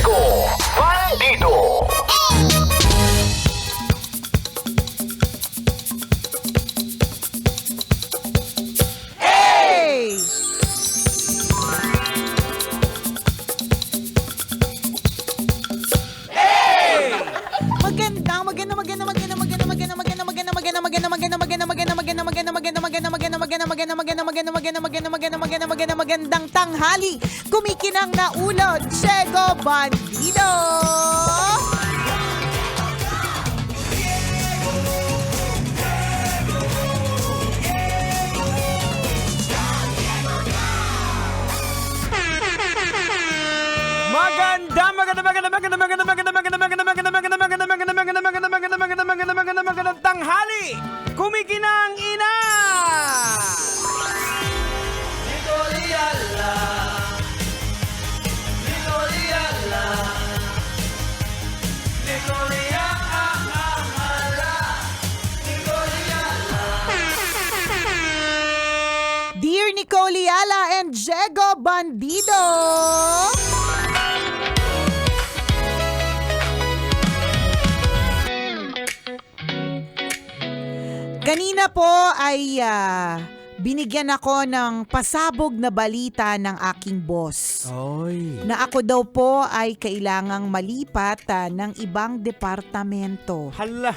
Jego Bandido. Hey! Magandang tanghali. Kumikinang na ulod, Jego Bandido. Magandang tanghali! Kumikinang ina! Dear Nicole Yala and Jego Bandido. Kanina po ay binigyan ako ng pasabog na balita ng aking boss. Oy. Na ako daw po ay kailangang malipat ng ibang departamento. Hala.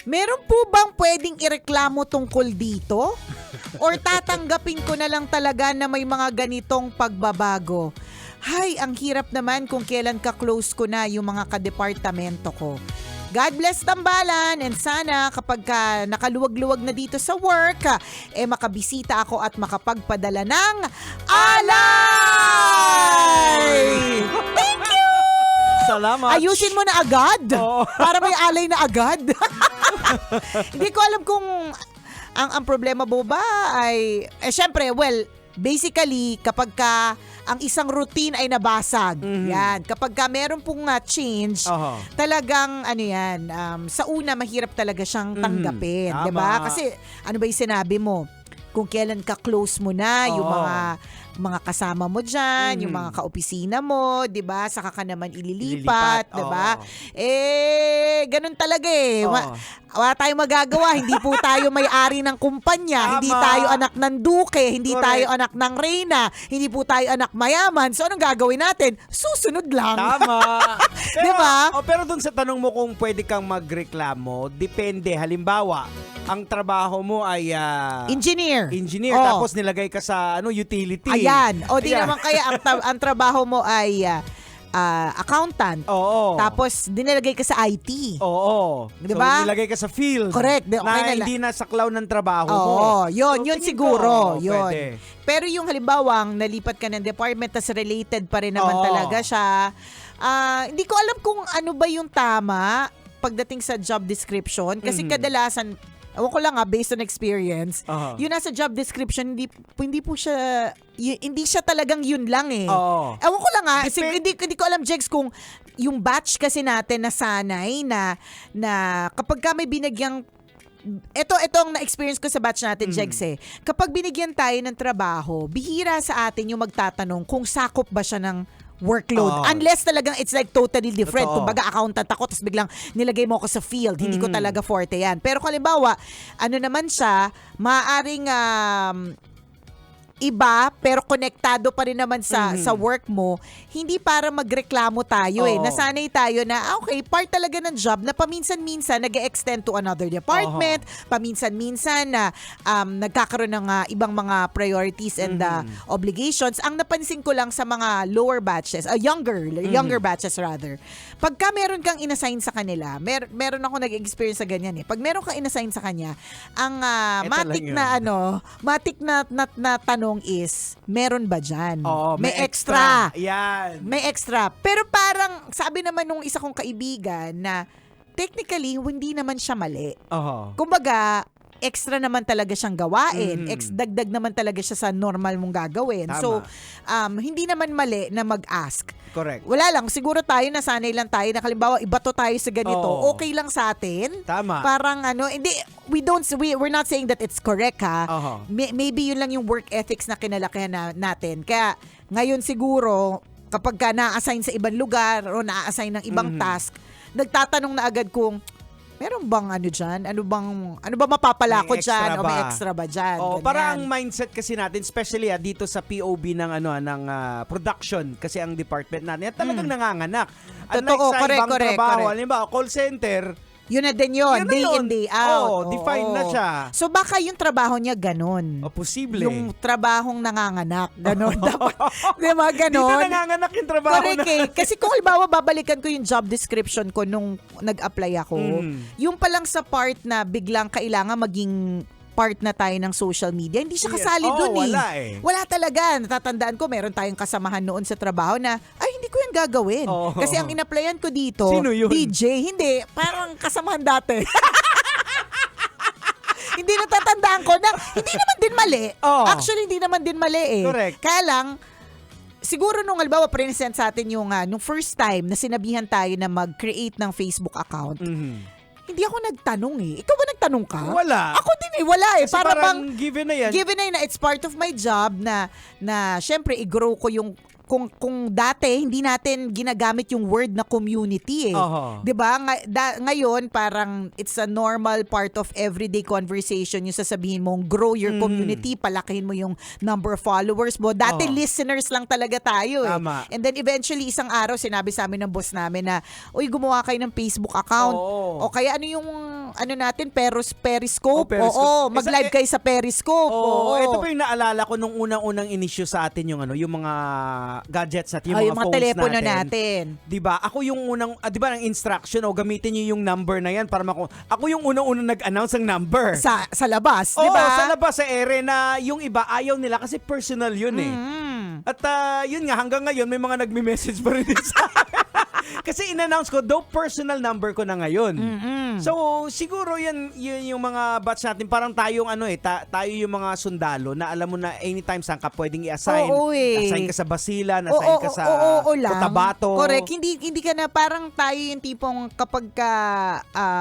Meron po bang pwedeng ireklamo tungkol dito? Or tatanggapin ko na lang talaga na may mga ganitong pagbabago? Hay, ang hirap naman kung kailan ka-close ko na yung mga kadepartamento ko. God bless Tambalan, and sana kapag nakaluwag-luwag na dito sa work, makabisita ako at makapagpadala ng alay! Thank you! Salamat. Ayusin mo na agad. Oo. Para may alay na agad. Hindi ko alam kung ang problema mo ba ay, syempre, well, basically, kapag ang isang routine ay nabasag, yan. Kapag meron pong change, talagang, sa una, mahirap talaga siyang tanggapin. Tama. Diba? Kasi, ano ba yung sinabi mo? Kung kailan ka-close mo na, yung mga kasama mo dyan, yung mga kaopisina mo, 'di ba? Saka ka naman ililipat, 'di ba? Ganun talaga eh. Wala tayong magagawa, hindi po tayo may-ari ng kumpanya, hindi tayo anak ng duke, hindi tayo anak ng reyna, hindi po tayo anak mayaman. So anong gagawin natin? Susunod lang. Tama. Pero, Diba? Pero dun sa tanong mo kung pwede kang magreklamo, depende. Halimbawa, ang trabaho mo ay Engineer. tapos nilagay ka sa utility. Ayan. O di Ayan. naman kaya ang trabaho mo ay accountant. Oo. Tapos dinilagay ka sa IT. Oo. Diba? So, nilagay ka sa field. Correct. Okay Na na hindi nasaklaw ng trabaho mo. Oo, yun So, tingin siguro. ko, Yun. pwede. Pero yung halimbawang nalipat ka ng department tas related pa rin naman Oo. talaga siya. Hindi ko alam kung ano ba yung tama pagdating sa job description. Kasi kadalasan, ewan ko lang based on experience, yung nasa job description, hindi po siya, hindi siya talagang yun lang eh. Oo. Ewan ko lang hindi ko alam, Jex, kung yung batch kasi natin na sanay na kapag ka may binagyang, ito ang na-experience ko sa batch natin, Jex eh. Kapag binigyan tayo ng trabaho, bihira sa atin yung magtatanong kung sakop ba siya ng workload. Unless talagang it's like totally different. Totoo. Kumbaga accountant ako tapos biglang nilagay mo ako sa field. Hindi ko talaga forte yan. Pero kung halimbawa, ano naman siya, maaaring iba pero konektado pa rin naman sa work mo, hindi para magreklamo tayo eh. Nasanay tayo na okay, part talaga ng job na paminsan-minsan nag-extend to another department, paminsan-minsan na nagkakaroon ng ibang mga priorities and obligations. Ang napansin ko lang sa mga lower batches, younger batches rather, pagka meron kang inassign sa kanila, meron ako nag-experience sa ganyan eh. Pag meron kang inassign sa kanya, ang matik na tanong is, meron ba dyan? Oo, may extra. Yan. May extra. Pero parang, sabi naman nung isa kong kaibigan na technically, hindi naman siya mali. Kumbaga, extra naman talaga siyang gawain. Dagdag naman talaga siya sa normal mong gagawin. Tama. So, hindi naman mali na mag-ask. Correct. Wala lang. Siguro tayo, nasanay lang tayo na halimbawa, ibato tayo sa ganito. Oo. Okay lang sa atin. Tama. Parang hindi, we're not saying that it's correct ha. Maybe yun lang yung work ethics na kinalakihan natin. Kaya, ngayon siguro, kapag ka na-assign sa ibang lugar o na-assign ng ibang task, nagtatanong na agad kung meron bang ano dyan? Ano ba mapapala ko May dyan? extra O may ba? extra ba dyan? Oh, Ganyan. para ang mindset kasi natin, especially dito sa POB ng production kasi ang department natin, talagang nanganganak. Unlike Totoo, sa correct, ibang correct, trabaho, correct. halimbawa, call center, Yun na din yun. Yun na Day yun. in, day out. Oo, defined na siya. So baka yung trabaho niya ganun. posible. Yung trabahong nanganganak. Ganon. Dapat, di ba ganon? Dito nanganganak yung trabaho Correct na. eh. Kasi kung halimbawa babalikan ko yung job description ko nung nag-apply ako, yung palang sa part na biglang kailangan maging part na tayo ng social media, hindi siya kasali dun eh. Wala eh. Wala talaga. Natatandaan ko, meron tayong kasamahan noon sa trabaho na, ay, hindi ko yan gagawin. Oo. Kasi ang inaplayan ko dito, Sino yun? DJ, hindi. Parang kasamahan dati. Hindi natatandaan ko na, hindi naman din mali. Oo. Actually, hindi naman din mali eh. Correct. Kaya lang, siguro nung halimbawa present sa atin yung nung first time na sinabihan tayo na mag-create ng Facebook account, hindi ako nagtanong eh. Ikaw ba nagtanong ka? Wala. Ako din eh, wala eh. Kasi Para parang bang, given na yan. given na it's part of my job na syempre i-grow ko yung kung dati hindi natin ginagamit yung word na community eh. Oho. 'Di ba? Ngayon parang it's a normal part of everyday conversation yung sasabihin mong grow your community, palakihin mo yung number of followers mo. Dati Oo. listeners lang talaga tayo eh. Tama. And then eventually isang araw sinabi sa amin ng boss namin na, "Uy, gumawa kayo ng Facebook account." Oo. O kaya ano yung ano natin Periscope? Periscope. Oo, mag-live kayo sa Periscope. Oo, Oo. ito pa yung naalala ko nung unang-unang inisyu sa atin yung mga gadgets natin, Yung mga mga phones telepono natin. 'Di ba? Ako yung unang 'di ba, ang instruction gamitin niyo yung number na yan para ako yung unang-unang nag-announce ng number. Sa labas, Oo, di ba? sa labas sa ere na yung iba ayaw nila kasi personal yun eh. At yun nga, hanggang ngayon may mga nagme-message pa rin din sa kasi in-announce ko, though personal number ko na ngayon. So, siguro yun yung mga batch natin. Parang tayong tayo yung mga sundalo na alam mo na anytime saan ka pwedeng i-assign. Oo, eh. Assign ka sa Basilan, assign ka sa Cotabato. Correct. Hindi ka na parang tayo yung tipong kapag ka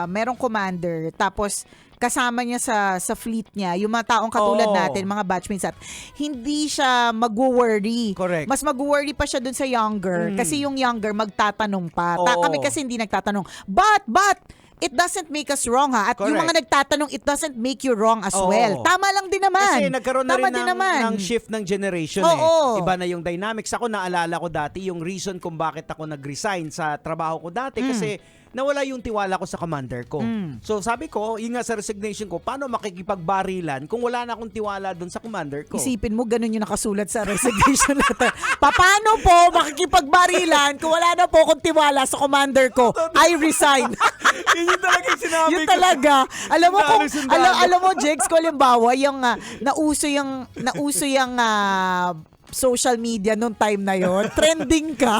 merong commander tapos kasama niya sa fleet niya, yung mga taong katulad Oo. natin, mga batchmates at hindi siya mag-worry. Correct. Mas mag-worry pa siya dun sa younger kasi yung younger magtatanong pa. Oo. Kami kasi hindi nagtatanong. But it doesn't make us wrong ha. At yung Correct. mga nagtatanong, it doesn't make you wrong as Oo. well. Tama lang din naman. Kasi nagkaroon na Tama rin din naman. ng shift ng generation Oo. Iba na yung dynamics. Ako naalala ko dati yung reason kung bakit ako nag-resign sa trabaho ko dati kasi nawala yung tiwala ko sa commander ko. So sabi ko, yun nga sa resignation ko, paano makikipagbarilan kung wala na akong tiwala doon sa commander ko? Isipin mo, ganun yung nakasulat sa resignation letter. Paano po makikipagbarilan kung wala na po akong tiwala sa commander ko? I resign. Yun yung talaga yung sinabi Yun ko. talaga. Alam mo kung Sundalo. alam mo Jex, ko halimbawa yung nauso yung social media nung time na yon, trending ka.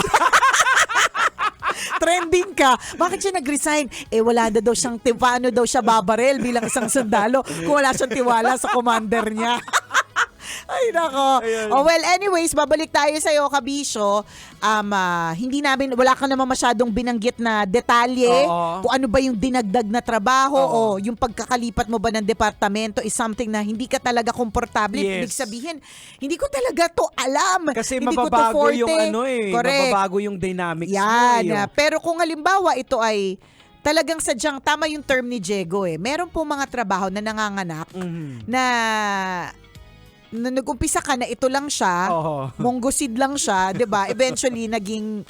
Trending ka. Bakit siya nag-resign? Wala na daw siyang paano daw siya babarel bilang isang sundalo kung wala siyang tiwala sa commander niya. Ay, nako. Oh, well, anyways, babalik tayo sa'yo, Kabisyo. Wala ka naman masyadong binanggit na detalye Oo. kung ano ba yung dinagdag na trabaho o yung pagkakalipat mo ba ng departamento is something na hindi ka talaga komportable. Yes. Ibig sabihin, hindi ko talaga to alam. Kasi hindi ko to mababago forte. yung Correct. mababago yung dynamics Yan. mo. Pero kung halimbawa ito ay talagang sadyang tama yung term ni Diego meron po mga trabaho na nanganganak na nag-umpisa ka na ito lang siya, Oo. monggoseed lang siya, 'di ba? Eventually naging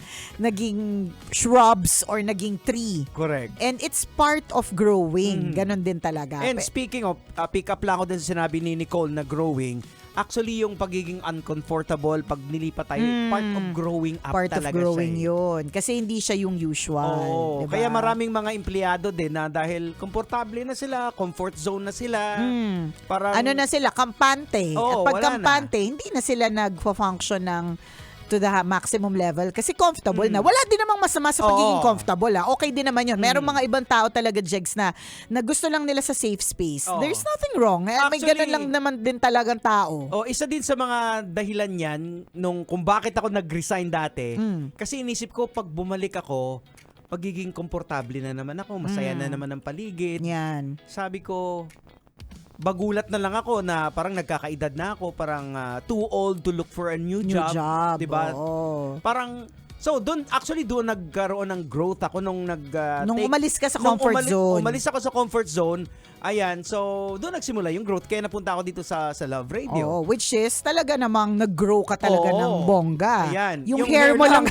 shrubs or naging tree. Correct. And it's part of growing. Ganon din talaga. And speaking of, pick up lang ako din sa sinabi ni Nicole na growing. Actually, yung pagiging uncomfortable pag nilipat tayo, part of growing up Part talaga of growing siya. yun. Kasi hindi siya yung usual. Oo. diba? Kaya maraming mga empleyado din na dahil komportable na sila, comfort zone na sila. Parang, Ano na sila, kampante. Oo, At pag wala kampante, hindi na sila nagpo-function ng to the maximum level kasi comfortable na. Wala din namang masama sa pagiging Oo. comfortable. Okay din naman yun. Merong mga ibang tao talaga, Jegs, na gusto lang nila sa safe space. Oo. There's nothing wrong. May Actually, ganun lang naman din talagang tao. isa din sa mga dahilan yan nung kung bakit ako nag-resign dati. Kasi inisip ko pag bumalik ako, pagiging komportable na naman ako, masaya na naman ang paligid. Yan. Sabi ko, bagulat na lang ako na parang nagkakaedad na ako, parang too old to look for a new job. Diba? Oo. Parang, so doon nagkaroon ng growth ako nung Nung umalis ka sa comfort zone. Umalis ako sa comfort zone. Ayan, so doon nagsimula yung growth. Kaya napunta ako dito sa Love Radio. Oo, which is talaga namang nag-grow ka talaga ng bongga. Ayan. Yung hair mo lang.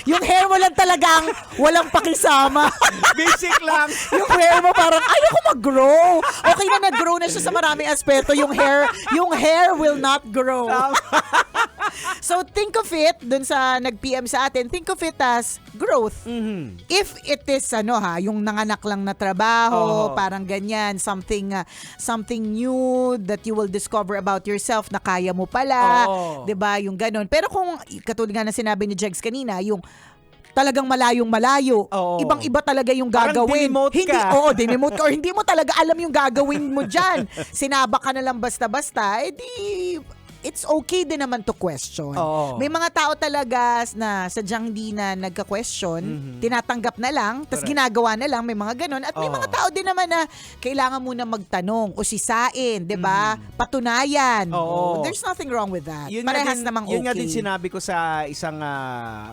Yung hair mo lang talagang walang pakisama. Basic lang. Yung hair mo parang, ayoko mag-grow. Okay na nag-grow na siya sa maraming aspeto. Yung hair will not grow. So think of it, dun sa nag-PM sa atin, think of it as growth. Mhm. If it is yung nanganak lang na trabaho, parang ganyan, something new that you will discover about yourself na kaya mo pala, 'di ba? Yung ganun. Pero kung katulad nga na sinabi ni Jegs kanina, yung talagang malayong-malayo. Ibang-iba talaga yung Parang gagawin. dinemote Hindi, ka. dinemote ka or hindi mo talaga alam yung gagawin mo diyan. Sinaba ka na lang basta-basta, it's okay din naman to question. May mga tao talaga na sadyang hindi na nagka-question, tinatanggap na lang, tas ginagawa na lang, may mga ganun. At may mga tao din naman na kailangan muna magtanong o sisain, 'di ba? Patunayan. There's nothing wrong with that. Parehas namang okay. Yun nga din sinabi ko sa isang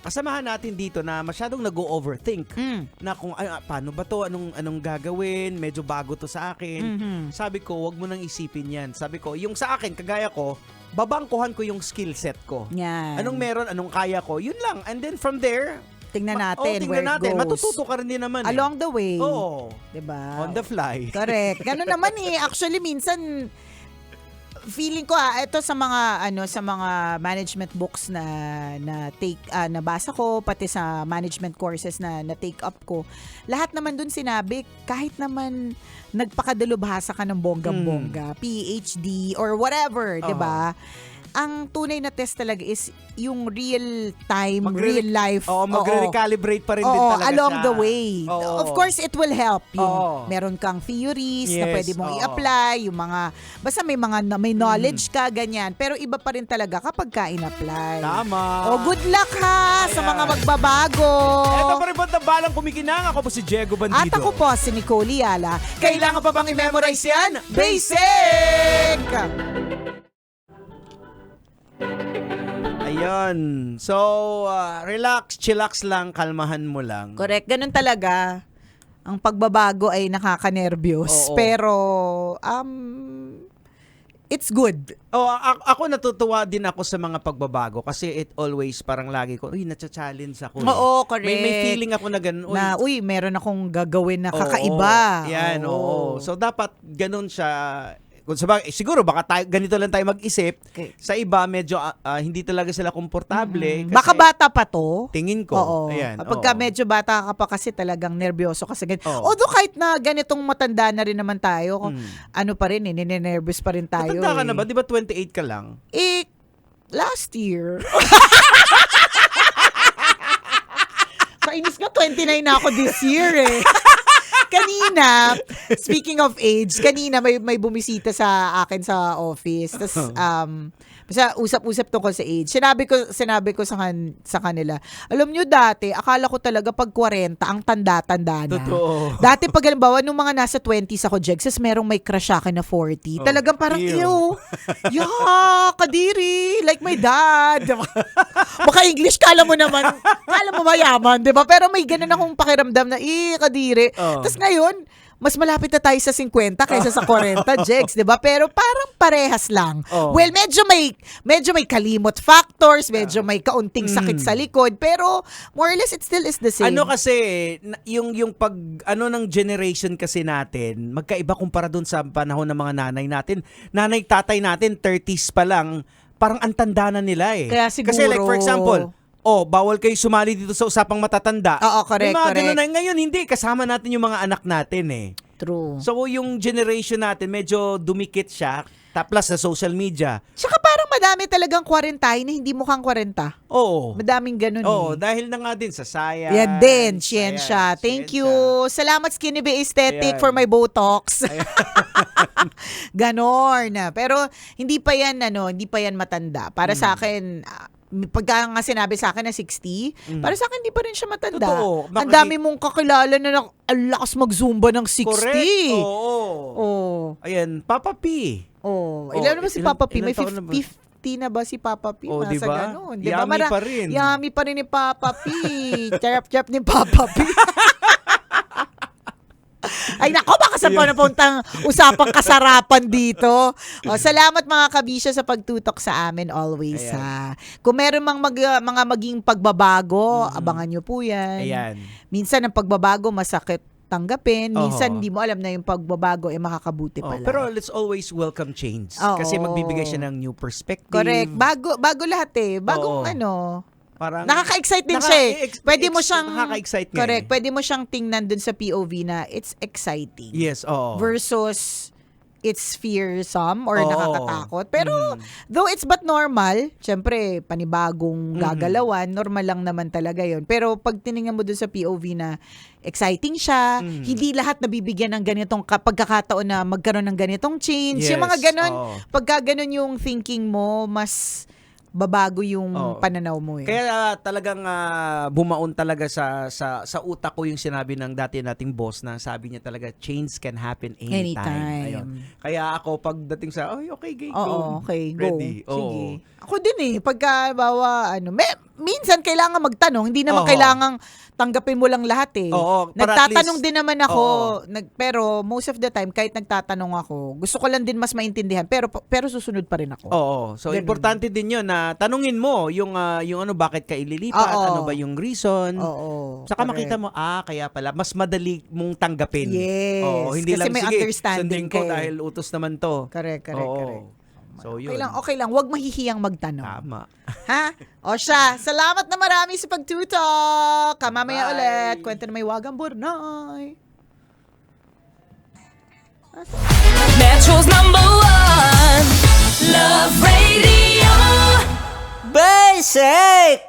kasamahan natin dito na masyadong nag-overthink na kung paano ba to, anong gagawin, medyo bago to sa akin. Sabi ko, wag mo nang isipin yan. Sabi ko, yung sa akin, kagaya ko, babangkuhan ko yung skill set ko. Yan. Anong meron, anong kaya ko, yun lang. And then from there, tingnan natin where it goes. Matututo ka rin din naman. Along the way. Oo. Diba? On the fly. Correct. Ganun naman Actually, minsan, feeling ko ito sa mga management books na nabasa ko, pati sa management courses na take up ko, lahat naman dun sinabi, kahit naman nagpakadalubhasa ka ng bonggang-bongga, PhD or whatever, 'di ba? Ang tunay na test talaga is yung real time, real life. Magre-recalibrate pa rin din talaga along siya. the way. Of course, it will help. Yung meron kang theories na pwede mong i-apply, yung basta may knowledge ka, ganyan. Pero iba pa rin talaga kapag ka in-apply. Tama. Good luck sa mga magbabago. Ito pa rin ba balang kumikinang? Ako po si Diego Bandido. At ako po si Nicole Yala. Kailangan pa bang i-memorize yan? Basic! Ayun. So, relax, chillax lang, kalmahan mo lang. Correct. Ganun talaga. Ang pagbabago ay nakaka-nervyos. Pero, it's good. Ako natutuwa din ako sa mga pagbabago kasi it always parang lagi ko, na-challenge ako. Oo, correct. May feeling ako na ganun. Meron akong gagawin na kakaiba. Yan, oo. So, dapat ganun siya. Siguro baka ganito lang tayo mag-isip. Okay. Sa iba medyo hindi talaga sila komportable. Baka bata pa to. Tingin ko. Oo. Ayan. Kapag medyo bata ka pa kasi talagang nervyoso kasi ganyan. Although kahit na ganitong matanda na rin naman tayo, pa rin ninenervous pa rin tayo. Matanda ka na ba? Di ba 28 ka lang? Last year. Kainis nga 29 na ako this year Kanina, speaking of age, may bumisita sa akin sa office. Tapos, basta usap-usap tungkol sa age. Sinabi ko sa kanila, alam nyo dati, akala ko talaga pag 40, ang tanda-tanda na. Totoo. Dati pag halimbawa, nung mga nasa 20s ako, Jexes, merong may crush akin na 40. Talagang parang, ew. Kadiri. Like my dad. Baka English, kala mo mayaman, di ba? Pero may ganun akong pakiramdam na, kadiri. Tapos ngayon, mas malapit na tayo sa 50 kaysa sa 40, Jegs, 'di ba? Pero parang parehas lang. Well, medyo may kalimot factors, medyo may kaunting sakit sa likod, pero more or less it still is the same. Kasi yung pag ng generation kasi natin, magkaiba kumpara doon sa panahon ng mga nanay natin. Nanay, tatay natin 30s pa lang, parang ang tanda na nila Kaya siguro, kasi like for example, bawal kayo sumali dito sa usapang matatanda. Oo, correct, may mga correct. ganun na. Ngayon, hindi. Kasama natin yung mga anak natin True. So, yung generation natin, medyo dumikit siya. Plus sa social media. Tsaka parang madami talagang 40 na hindi mukhang 40. Oo. Madaming ganun dahil na nga din sa science. Yan din, siyensya. Thank you. Salamat Skinny Bay Aesthetic for my Botox. Ganon. Pero hindi pa yan matanda. Para sa akin, pagka nga sinabi sa akin na 60, para sa akin di pa rin siya matanda. Totoo. Ang dami mong kakilala na ang lakas mag-zumba ng 60. Correct. Oo. Oh. Ayan, Papa P. Oh. Oh, Ilan naman si Papa P? ilang May taon na ba? 50 na ba si Papa P? Oh, Nasa diba? ganun. Yummy pa rin. Yummy pa rin ni Papa P. Charap-charap ni Papa P. Ay nako, baka sa panapuntang usapang kasarapan dito. O, salamat mga kabisya sa pagtutok sa amin always. Ayan. Ha. Kung meron mga maging pagbabago, abangan nyo po yan. Ayan. Minsan ang pagbabago masakit tanggapin. Minsan Oo. hindi mo alam na yung pagbabago makakabuti Oh, pala. pero let's always welcome change. Oo. Kasi magbibigay siya ng new perspective. Correct. Bago lahat eh. Bagong Oo. Parang, Nakaka-excite din siya eh. Pwede mo siyang nakaka-excite nga correct. eh. Pwede mo siyang tingnan dun sa POV na it's exciting. Yes, oo. Versus it's fearsome or Oo. nakakatakot. Pero though it's but normal, syempre panibagong gagalawan, normal lang naman talaga 'yon. Pero pag tiningnan mo dun sa POV na exciting siya, hindi lahat nabibigyan ng ganitong pagkakataon na magkaroon ng ganitong change. Yung mga Yes, ganon, oo. pagka ganon yung thinking mo, mas babago yung Oo. pananaw mo eh. Kaya talagang bumaon talaga sa utak ko yung sinabi ng dati nating boss na sabi niya talaga change can happen anytime. Anytime. Ayun. Kaya ako pagdating sa okay, go. Oo, okay, go. Ready. Oo. Sige. Ako din eh, pagka bawa, minsan kailangan magtanong, hindi naman Oo. kailangang tanggapin mo lang lahat eh. Oo, para at Nagtatanong least- din naman ako, Oo. pero most of the time, kahit nagtatanong ako, gusto ko lang din mas maintindihan, pero susunod pa rin ako. Oo. So Ganun. importante din 'yon na tanungin mo yung ano bakit ka ililipat, Oo. ano ba yung reason. Oo. Saka correct. makita mo, kaya pala, mas madali mong tanggapin. Yes, Oo, hindi kasi lang, may sige, understanding sundin ko ka eh. dahil utos naman to. Correct. Oo. So, yun. Okay lang, wag mahihiyang magtanong. Tama. Ha? O siya, salamat na marami sa pagtutok. Mamaya Bye. ulit, kwento na may wagang burnay. Metro's #1 Love Radio. Basic!